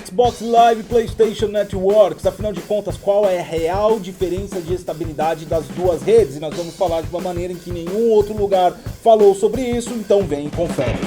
Xbox Live, PlayStation Networks. Afinal de contas, qual é a real diferença de estabilidade das duas redes? E nós vamos falar de uma maneira em que nenhum outro lugar falou sobre isso, então vem e confere.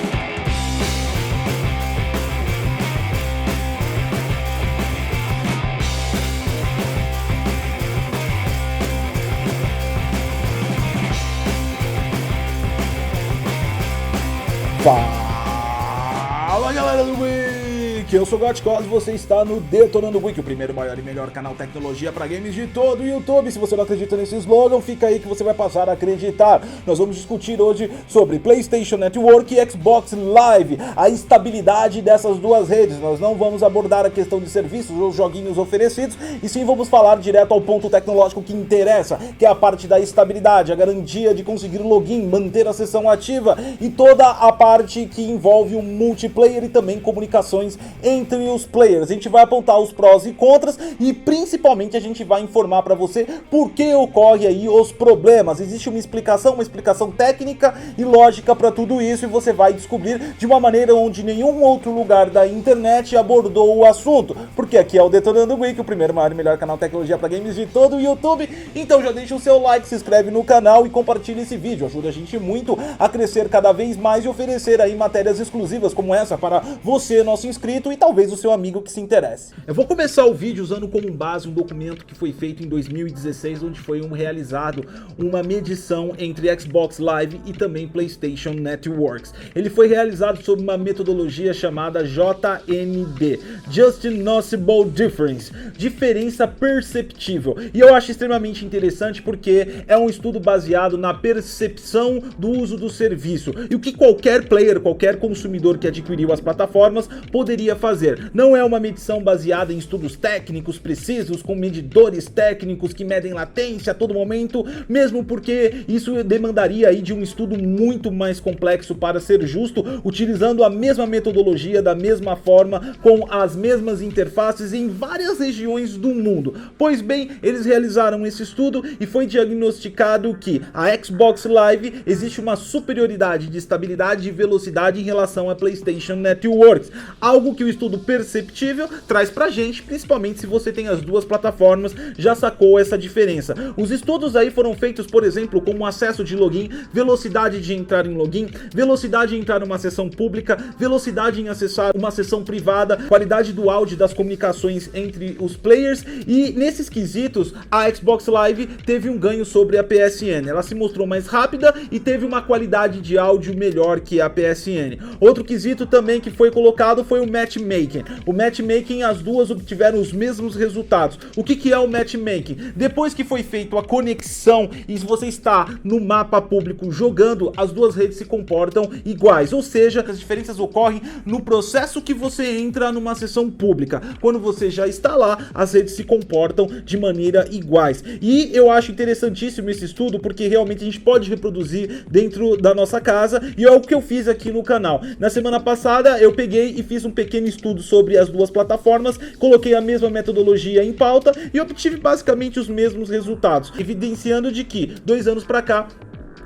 Fala galera do Wiki, eu sou o Gotcos e você está no Detonando Wiki, o primeiro, maior e melhor canal tecnologia para games de todo o YouTube. Se você não acredita nesse slogan, fica aí que você vai passar a acreditar. Nós vamos discutir hoje sobre PlayStation Network e Xbox Live, a estabilidade dessas duas redes. Nós não vamos abordar a questão de serviços ou joguinhos oferecidos, e sim vamos falar direto ao ponto tecnológico que interessa, que é a parte da estabilidade, a garantia de conseguir login, manter a sessão ativa e toda a parte que envolve o multiplayer e também comunicações entre os players. A gente vai apontar os prós e contras e principalmente a gente vai informar para você por que ocorre aí os problemas. Existe uma explicação técnica e lógica para tudo isso, e você vai descobrir de uma maneira onde nenhum outro lugar da internet abordou o assunto, porque aqui é o Detonando Wiki, o primeiro, maior e melhor canal tecnologia para games de todo o YouTube. Então já deixa o seu like, se inscreve no canal e compartilha esse vídeo, ajuda a gente muito a crescer cada vez mais e oferecer aí matérias exclusivas como essa para você, nosso inscrito, e talvez o seu amigo que se interesse. Eu vou começar o vídeo usando como base um documento que foi feito em 2016, onde foi realizado uma medição entre Xbox Live e também PlayStation Networks. Ele foi realizado sob uma metodologia chamada JND, Just Noticeable Difference, diferença perceptível. E eu acho extremamente interessante porque é um estudo baseado na percepção do uso do serviço e o que qualquer player, qualquer consumidor que adquiriu as plataformas poderia fazer. Não é uma medição baseada em estudos técnicos precisos, com medidores técnicos que medem latência a todo momento, mesmo porque isso demandaria aí de um estudo muito mais complexo para ser justo, utilizando a mesma metodologia, da mesma forma, com as mesmas interfaces em várias regiões do mundo. Pois bem, eles realizaram esse estudo e foi diagnosticado que a Xbox Live existe uma superioridade de estabilidade e velocidade em relação à PlayStation Networks, algo que o estudo perceptível traz pra gente, principalmente se você tem as duas plataformas, já sacou essa diferença. Os estudos aí foram feitos, por exemplo, como acesso de login, velocidade de entrar em login, velocidade em entrar numa sessão pública, velocidade em acessar uma sessão privada, qualidade do áudio das comunicações entre os players, e nesses quesitos a Xbox Live teve um ganho sobre a PSN. Ela se mostrou mais rápida e teve uma qualidade de áudio melhor que a PSN. Outro quesito também que foi colocado foi o matchmaking. O matchmaking, as duas obtiveram os mesmos resultados. O que é o matchmaking? Depois que foi feita a conexão e você está no mapa público jogando, as duas redes se comportam iguais, ou seja, as diferenças ocorrem no processo que você entra numa sessão pública. Quando você já está lá, as redes se comportam de maneira iguais. E eu acho interessantíssimo esse estudo porque realmente a gente pode reproduzir dentro da nossa casa, e é o que eu fiz aqui no canal. Na semana passada eu peguei e fiz um pequeno estudo sobre as duas plataformas, coloquei a mesma metodologia em pauta e obtive basicamente os mesmos resultados, evidenciando de que 2 anos para cá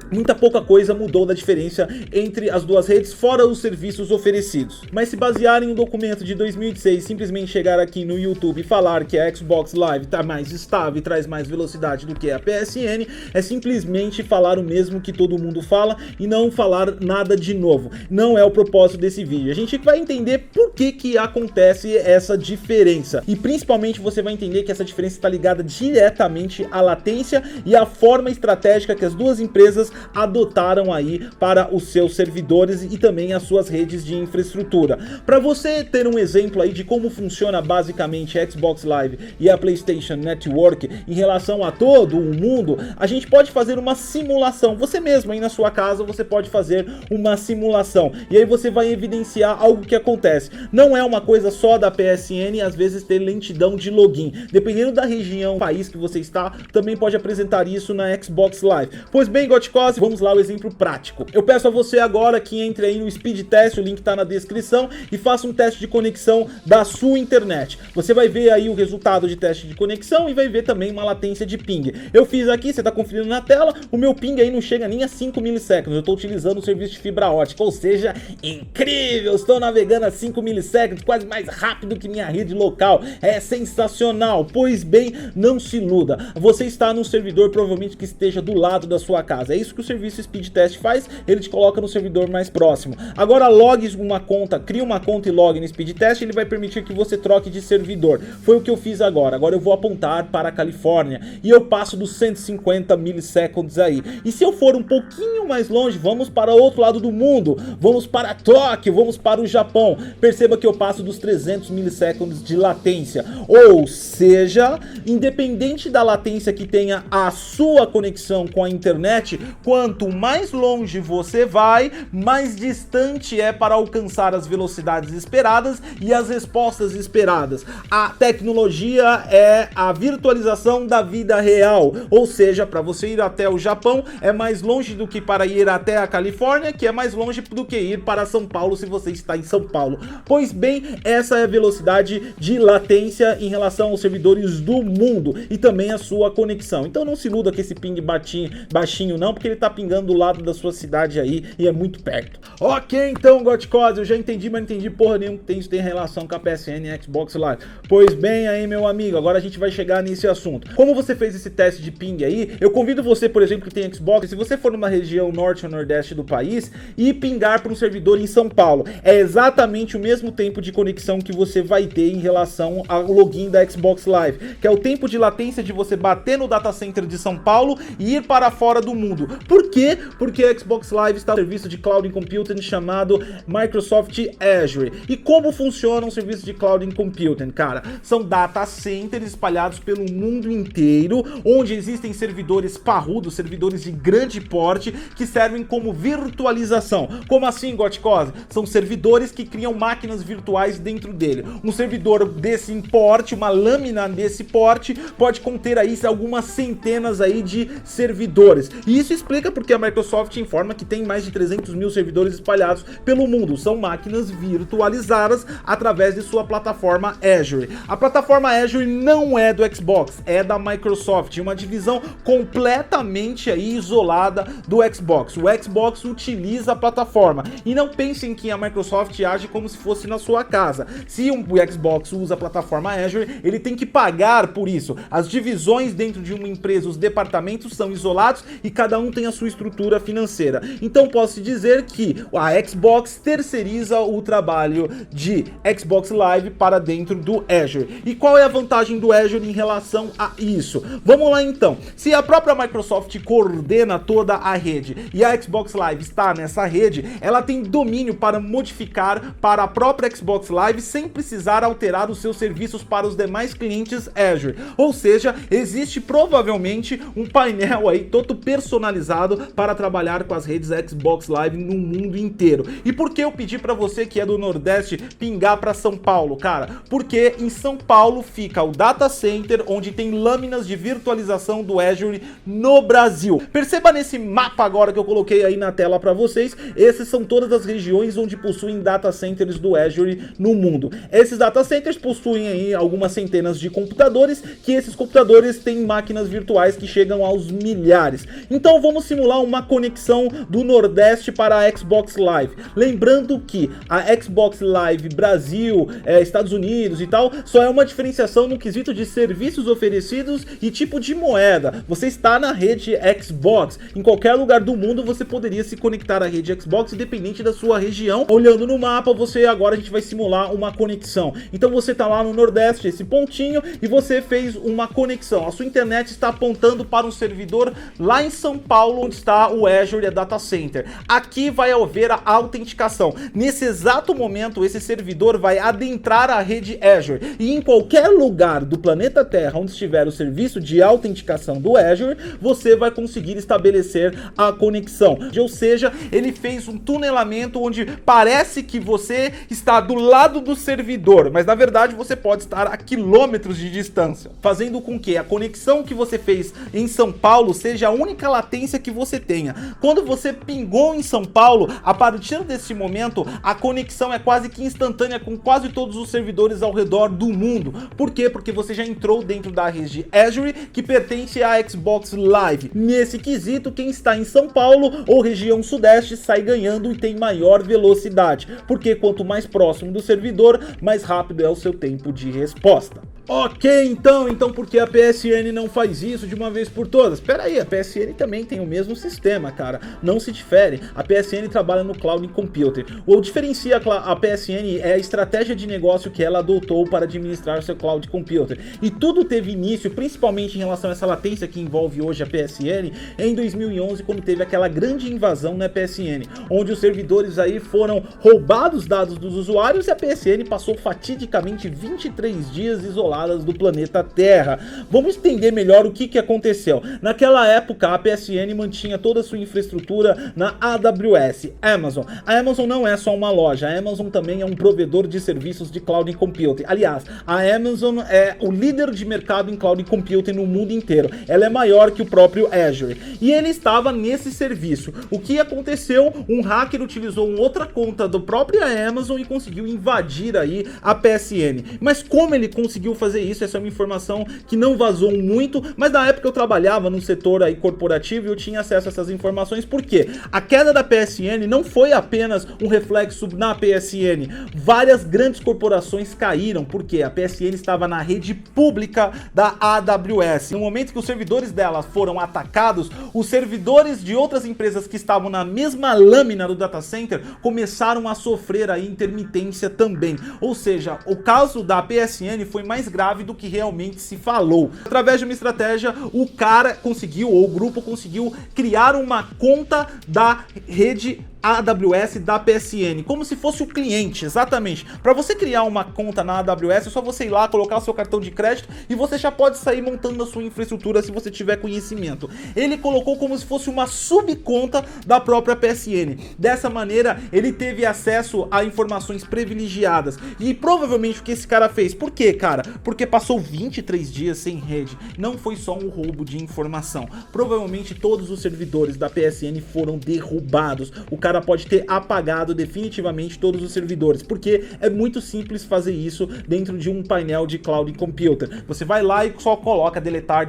muita pouca coisa mudou da diferença entre as duas redes, fora os serviços oferecidos. Mas se basear em um documento de 2006, simplesmente chegar aqui no YouTube e falar que a Xbox Live está mais estável e traz mais velocidade do que a PSN, é simplesmente falar o mesmo que todo mundo fala e não falar nada de novo. Não é o propósito desse vídeo. A gente vai entender por que acontece essa diferença. E principalmente você vai entender que essa diferença está ligada diretamente à latência e à forma estratégica que as duas empresas adotaram aí para os seus servidores e também as suas redes de infraestrutura. Para você ter um exemplo aí de como funciona basicamente a Xbox Live e a PlayStation Network em relação a todo o mundo, a gente pode fazer uma simulação. Você mesmo aí na sua casa, você pode fazer uma simulação e aí você vai evidenciar algo que acontece. Não é uma coisa só da PSN, às vezes ter lentidão de login. Dependendo da região, país que você está, também pode apresentar isso na Xbox Live. Pois bem, Gotcos, Gotcose, vamos lá o exemplo prático. Eu peço a você agora que entre aí no Speed Test, o link tá na descrição, e faça um teste de conexão da sua internet. Você vai ver aí o resultado de teste de conexão e vai ver também uma latência de ping. Eu fiz aqui, você tá conferindo na tela, o meu ping aí não chega nem a 5 milissegundos. Eu tô utilizando o serviço de fibra ótica, ou seja, incrível, estou navegando a 5 milissegundos, quase mais rápido que minha rede local. É sensacional. Pois bem, não se iluda, você está num servidor provavelmente que esteja do lado da sua casa. É isso que o serviço Speed Test faz, ele te coloca no servidor mais próximo. Agora logue uma conta, cria uma conta e logue no Speed Test, ele vai permitir que você troque de servidor. Foi o que eu fiz agora. Agora eu vou apontar para a Califórnia e eu passo dos 150 milissegundos aí. E se eu for um pouquinho mais longe, vamos para o outro lado do mundo, vamos para Tóquio, vamos para o Japão. Perceba que eu passo dos 300 milissegundos de latência. Ou seja, independente da latência que tenha a sua conexão com a internet, quanto mais longe você vai, mais distante é para alcançar as velocidades esperadas e as respostas esperadas. A tecnologia é a virtualização da vida real, ou seja, para você ir até o Japão é mais longe do que para ir até a Califórnia, que é mais longe do que ir para São Paulo se você está em São Paulo. Pois bem, essa é a velocidade de latência em relação aos servidores do mundo e também a sua conexão. Então não se iluda com esse ping baixinho não, porque ele tá pingando do lado da sua cidade aí e é muito perto. Ok, então, Gotcose, eu já entendi, mas não entendi porra nenhuma que isso tem relação com a PSN e Xbox Live. Pois bem aí, meu amigo, agora a gente vai chegar nesse assunto. Como você fez esse teste de ping aí, eu convido você, por exemplo, que tem Xbox, se você for numa região norte ou nordeste do país e pingar para um servidor em São Paulo, é exatamente o mesmo tempo de conexão que você vai ter em relação ao login da Xbox Live, que é o tempo de latência de você bater no data center de São Paulo e ir para fora do mundo. Por quê? Porque a Xbox Live está no serviço de cloud computing chamado Microsoft Azure. E como funciona um serviço de cloud computing, cara? São data centers espalhados pelo mundo inteiro, onde existem servidores parrudos, servidores de grande porte, que servem como virtualização. Como assim, Gotcose? São servidores que criam máquinas virtuais dentro dele. Um servidor desse porte, uma lâmina desse porte, pode conter aí algumas centenas aí de servidores. E isso explica porque a Microsoft informa que tem mais de 300 mil servidores espalhados pelo mundo. São máquinas virtualizadas através de sua plataforma Azure. A plataforma Azure não é do Xbox, é da Microsoft, uma divisão completamente aí isolada do Xbox. O Xbox utiliza a plataforma e não pensem que a Microsoft age como se fosse na sua casa. Se o Xbox usa a plataforma Azure, ele tem que pagar por isso. As divisões dentro de uma empresa, os departamentos são isolados e cada um tem a sua estrutura financeira. Então posso dizer que a Xbox terceiriza o trabalho de Xbox Live para dentro do Azure. E qual é a vantagem do Azure em relação a isso? Vamos lá então. Se a própria Microsoft coordena toda a rede e a Xbox Live está nessa rede, ela tem domínio para modificar para a própria Xbox Live sem precisar alterar os seus serviços para os demais clientes Azure. Ou seja, existe provavelmente um painel aí todo personalizado para trabalhar com as redes Xbox Live no mundo inteiro. E por que eu pedi para você que é do Nordeste pingar para São Paulo, cara? Porque em São Paulo fica o data center onde tem lâminas de virtualização do Azure no Brasil. Perceba nesse mapa agora que eu coloquei aí na tela para vocês, essas são todas as regiões onde possuem data centers do Azure no mundo. Esses data centers possuem aí algumas centenas de computadores, que esses computadores têm máquinas virtuais que chegam aos milhares. Então vamos simular uma conexão do Nordeste para a Xbox Live. Lembrando que a Xbox Live Brasil, Estados Unidos e tal, só é uma diferenciação no quesito de serviços oferecidos e tipo de moeda. Você está na rede Xbox. Em qualquer lugar do mundo você poderia se conectar à rede Xbox, independente da sua região. Olhando no mapa, agora a gente vai simular uma conexão. Então você está lá no Nordeste, esse pontinho, e você fez uma conexão. A sua internet está apontando para um servidor lá em São Paulo, onde está o Azure Data Center. Aqui vai haver a autenticação. Nesse exato momento, esse servidor vai adentrar a rede Azure. E em qualquer lugar do planeta Terra onde estiver o serviço de autenticação do Azure, você vai conseguir estabelecer a conexão. Ou seja, ele fez um tunelamento onde parece que você está do lado do servidor, mas na verdade você pode estar a quilômetros de distância, fazendo com que a conexão que você fez em São Paulo seja a única latência distância que você tenha. Quando você pingou em São Paulo, a partir desse momento, a conexão é quase que instantânea com quase todos os servidores ao redor do mundo. Por quê? Porque você já entrou dentro da rede Azure, que pertence à Xbox Live. Nesse quesito, quem está em São Paulo ou região sudeste sai ganhando e tem maior velocidade, porque quanto mais próximo do servidor, mais rápido é o seu tempo de resposta. Ok, então por que a PSN não faz isso de uma vez por todas? Espera aí, a PSN também tem o mesmo sistema, cara, não se difere. A PSN trabalha no Cloud Computing. O diferencia a PSN é a estratégia de negócio que ela adotou para administrar seu Cloud Computing. E tudo teve início, principalmente em relação a essa latência que envolve hoje a PSN, em 2011, quando teve aquela grande invasão na PSN, onde os servidores aí foram roubados dados dos usuários e a PSN passou fatidicamente 23 dias isolada do planeta Terra. Vamos entender melhor o que aconteceu. Naquela época, a PSN mantinha toda a sua infraestrutura na AWS, Amazon. A Amazon não é só uma loja, a Amazon também é um provedor de serviços de Cloud Computing. Aliás, a Amazon é o líder de mercado em Cloud Computing no mundo inteiro. Ela é maior que o próprio Azure. E ele estava nesse serviço. O que aconteceu? Um hacker utilizou uma outra conta do próprio Amazon e conseguiu invadir aí a PSN. Mas como ele conseguiu fazer isso? Essa é uma informação que não vazou muito, mas na época eu trabalhava no setor aí corporativo e eu tinha acesso a essas informações. Por quê? A queda da PSN não foi apenas um reflexo na PSN. Várias grandes corporações caíram, porque a PSN estava na rede pública da AWS. No momento que os servidores dela foram atacados, os servidores de outras empresas que estavam na mesma lâmina do data center começaram a sofrer a intermitência também. Ou seja, o caso da PSN foi mais grave do que realmente se falou. Através de uma estratégia, o cara conseguiu, ou o grupo conseguiu, criar uma conta da rede AWS da PSN, como se fosse o cliente, exatamente. Para você criar uma conta na AWS, é só você ir lá, colocar o seu cartão de crédito e você já pode sair montando a sua infraestrutura se você tiver conhecimento. Ele colocou como se fosse uma subconta da própria PSN. Dessa maneira, ele teve acesso a informações privilegiadas. E provavelmente o que esse cara fez? Por quê, cara? Porque passou 23 dias sem rede. Não foi só um roubo de informação. Provavelmente todos os servidores da PSN foram derrubados. O cara pode ter apagado definitivamente todos os servidores, porque é muito simples fazer isso dentro de um painel de Cloud Computer. Você vai lá e só coloca deletar,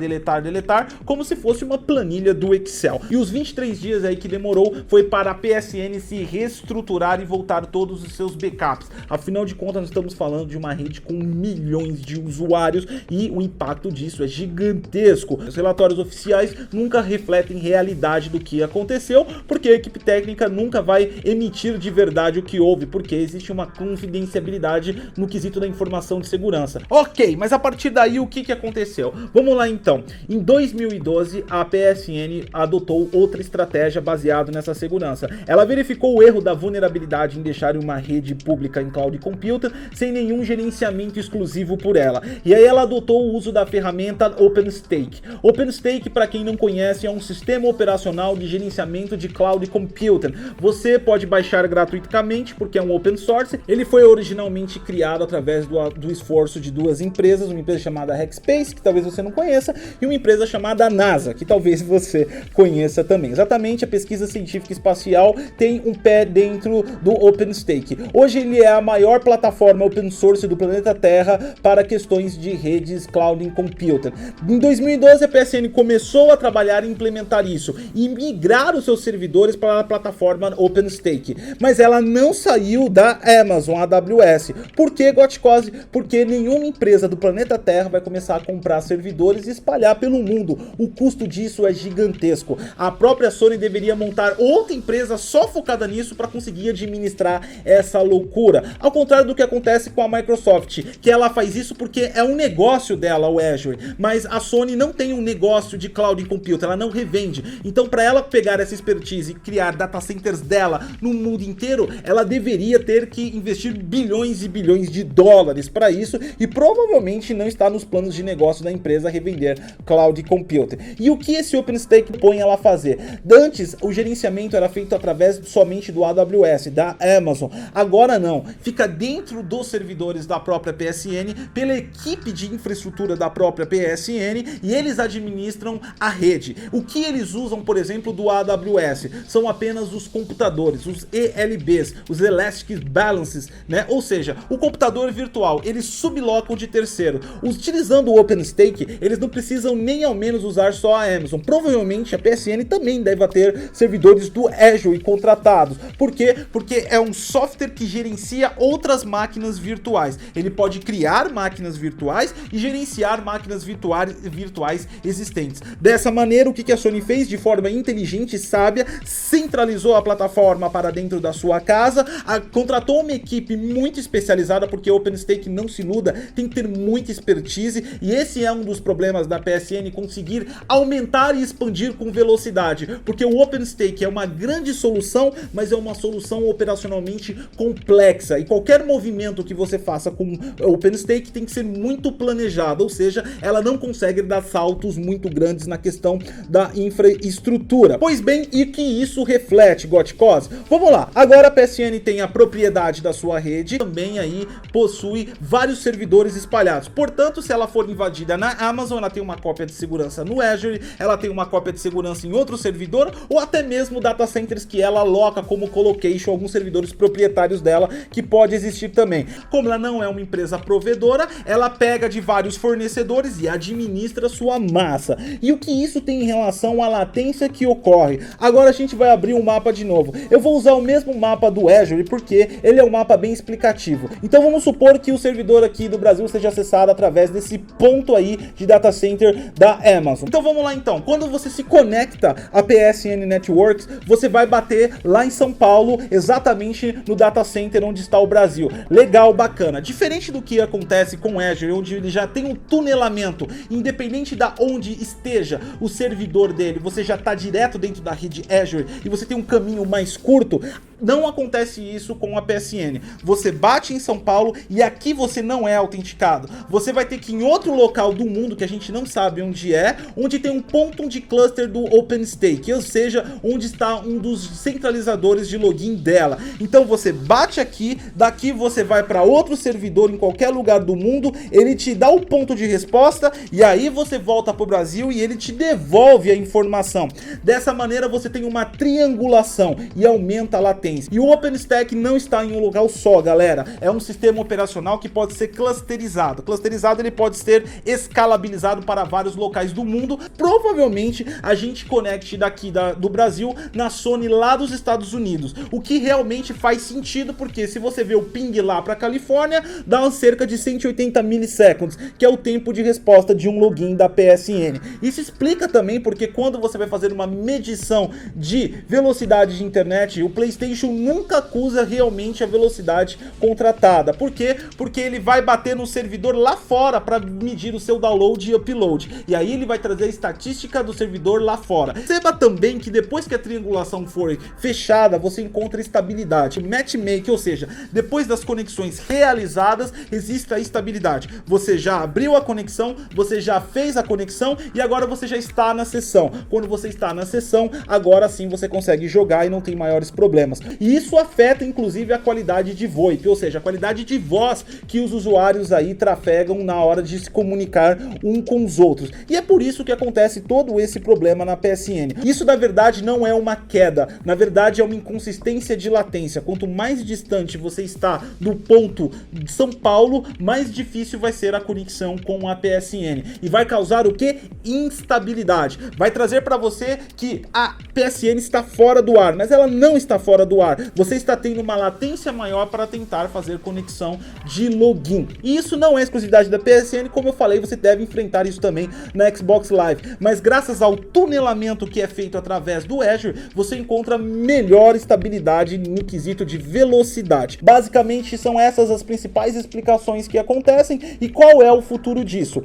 como se fosse uma planilha do Excel. E os 23 dias aí que demorou foi para a PSN se reestruturar e voltar todos os seus backups. Afinal de contas, nós estamos falando de uma rede com milhões de usuários e o impacto disso é gigantesco. Os relatórios oficiais nunca refletem realidade do que aconteceu, porque a equipe técnica nunca vai emitir de verdade o que houve, porque existe uma confidencialidade no quesito da informação de segurança. Ok, mas a partir daí o que aconteceu? Vamos lá então. Em 2012, a PSN adotou outra estratégia baseada nessa segurança. Ela verificou o erro da vulnerabilidade em deixar uma rede pública em Cloud Computer sem nenhum gerenciamento exclusivo por ela. E aí ela adotou o uso da ferramenta OpenStack. OpenStack, para quem não conhece, é um sistema operacional de gerenciamento de Cloud Computing. Você pode baixar gratuitamente porque é um open source. Ele foi originalmente criado através do esforço de duas empresas, uma empresa chamada Hackspace, que talvez você não conheça, e uma empresa chamada NASA, que talvez você conheça também. Exatamente, a pesquisa científica espacial tem um pé dentro do OpenStack. Hoje ele é a maior plataforma open source do planeta Terra para questões de redes Cloud Computing. Em 2012 a PSN começou a trabalhar e implementar isso e migrar os seus servidores para a plataforma OpenStack, mas ela não saiu da Amazon AWS. Por que, Gotcose? Porque nenhuma empresa do planeta Terra vai começar a comprar servidores e espalhar pelo mundo. O custo disso é gigantesco. A própria Sony deveria montar outra empresa só focada nisso para conseguir administrar essa loucura. Ao contrário do que acontece com a Microsoft, que ela faz isso porque é um negócio dela, o Azure, mas a Sony não tem um negócio de Cloud Computing, ela não revende. Então, para ela pegar essa expertise e criar data centers servers dela no mundo inteiro, ela deveria ter que investir bilhões e bilhões de dólares para isso, e provavelmente não está nos planos de negócio da empresa revender cloud computing. E o que esse OpenStack põe ela a fazer? Antes, o gerenciamento era feito através somente do AWS, da Amazon. Agora não, fica dentro dos servidores da própria PSN, pela equipe de infraestrutura da própria PSN, e eles administram a rede. O que eles usam, por exemplo, do AWS são apenas os computadores, os ELBs, os Elastic Balances, né? Ou seja, o computador virtual, eles sublocam de terceiro. Utilizando o OpenStack, eles não precisam nem ao menos usar só a Amazon. Provavelmente a PSN também deve ter servidores do Azure contratados. Por quê? Porque é um software que gerencia outras máquinas virtuais. Ele pode criar máquinas virtuais e gerenciar máquinas virtuais existentes. Dessa maneira, o que a Sony fez de forma inteligente e sábia? Centralizou a plataforma para dentro da sua casa, contratou uma equipe muito especializada, porque o OpenStack, não se iluda, tem que ter muita expertise, e esse é um dos problemas da PSN, conseguir aumentar e expandir com velocidade, porque o OpenStack é uma grande solução, mas é uma solução operacionalmente complexa, e qualquer movimento que você faça com o OpenStack tem que ser muito planejado, ou seja, ela não consegue dar saltos muito grandes na questão da infraestrutura. Pois bem, e que isso reflete, Goticos? Vamos lá, agora a PSN tem a propriedade da sua rede, também aí possui vários servidores espalhados, portanto, se ela for invadida na Amazon, ela tem uma cópia de segurança no Azure, ela tem uma cópia de segurança em outro servidor, ou até mesmo data centers que ela aloca como colocation, alguns servidores proprietários dela, que pode existir também. Como ela não é uma empresa provedora, ela pega de vários fornecedores e administra sua massa. E o que isso tem em relação à latência que ocorre? Agora a gente vai abrir um mapa de novo. Eu vou usar o mesmo mapa do Azure, porque ele é um mapa bem explicativo. Então vamos supor que o servidor aqui do Brasil seja acessado através desse ponto aí de data center da Amazon. Então vamos lá então. Quando você se conecta à PSN Networks, você vai bater lá em São Paulo, exatamente no data center onde está o Brasil. Legal, bacana. Diferente do que acontece com o Azure, onde ele já tem um tunelamento, independente da onde esteja o servidor dele, você já está direto dentro da rede Azure e você tem um caminho mais curto. Não acontece isso com a PSN. Você bate em São Paulo e aqui você não é autenticado. Você vai ter que ir em outro local do mundo, que a gente não sabe onde é, onde tem um ponto de cluster do OpenStack, ou seja, onde está um dos centralizadores de login dela. Então você bate aqui, daqui você vai para outro servidor em qualquer lugar do mundo, ele te dá o ponto de resposta e aí você volta para o Brasil e ele te devolve a informação. Dessa maneira você tem uma triangulação e aumenta a latência. E o OpenStack não está em um local só, galera. É um sistema operacional que pode ser clusterizado. Clusterizado, ele pode ser escalabilizado para vários locais do mundo. Provavelmente a gente conecte daqui do Brasil na Sony lá dos Estados Unidos. O que realmente faz sentido, porque se você vê o ping lá para Califórnia, dá cerca de 180 milissegundos, que é o tempo de resposta de um login da PSN. Isso explica também porque quando você vai fazer uma medição de velocidade de internet, o PlayStation nunca acusa realmente a velocidade contratada. Por quê? Porque ele vai bater no servidor lá fora para medir o seu download e upload. E aí ele vai trazer a estatística do servidor lá fora. Perceba também que depois que a triangulação for fechada, você encontra estabilidade. Matchmaking, ou seja, depois das conexões realizadas, existe a estabilidade. Você já abriu a conexão, você já fez a conexão e agora você já está na sessão. Quando você está na sessão, agora sim você consegue jogar e não tem maiores problemas. E isso afeta inclusive a qualidade de VoIP, ou seja, a qualidade de voz que os usuários aí trafegam na hora de se comunicar um com os outros. E é por isso que acontece todo esse problema na PSN. Isso na verdade não é uma queda, na verdade é uma inconsistência de latência. Quanto mais distante você está do ponto de São Paulo, mais difícil vai ser a conexão com a PSN. E vai causar o que? Instabilidade. Vai trazer para você que a PSN está fora do ar, mas ela não está fora do atuar, você está tendo uma latência maior para tentar fazer conexão de login. E isso não é exclusividade da PSN, como eu falei, você deve enfrentar isso também na Xbox Live. Mas graças ao tunelamento que é feito através do Azure, você encontra melhor estabilidade no quesito de velocidade. Basicamente são essas as principais explicações que acontecem e qual é o futuro disso.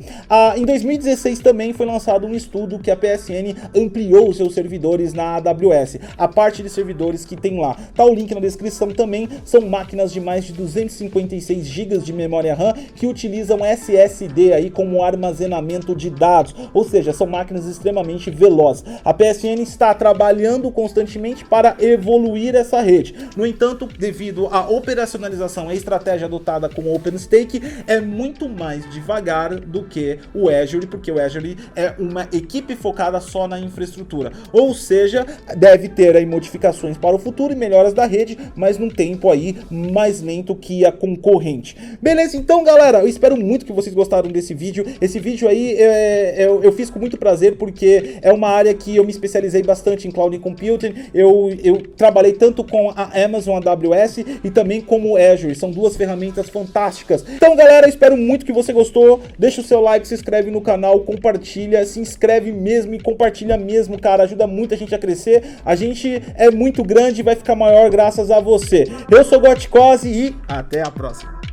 Em 2016 também foi lançado um estudo que a PSN ampliou os seus servidores na AWS. A parte de servidores que tem lá, tá o link na descrição também, são máquinas de mais de 256 GB de memória RAM que utilizam SSD aí como armazenamento de dados, ou seja, são máquinas extremamente velozes. A PSN está trabalhando constantemente para evoluir essa rede. No entanto, devido à operacionalização e estratégia adotada com o OpenStack, é muito mais devagar do que o Azure, porque o Azure é uma equipe focada só na infraestrutura, ou seja, deve ter aí modificações para o futuro e melhoras da rede, mas num tempo aí mais lento que a concorrente. Beleza, então galera, eu espero muito que vocês gostaram desse vídeo. Esse vídeo aí eu fiz com muito prazer, porque é uma área que eu me especializei bastante em Cloud Computing. Eu trabalhei tanto com a Amazon AWS e também como o Azure, são duas ferramentas fantásticas. Então galera, eu espero muito que você gostou. Deixa o seu like, se inscreve no canal, compartilha, se inscreve mesmo e compartilha mesmo, cara, ajuda muito a gente a crescer. A gente é muito grande e vai ficar maior graças a você. Eu sou Gotcose e até a próxima.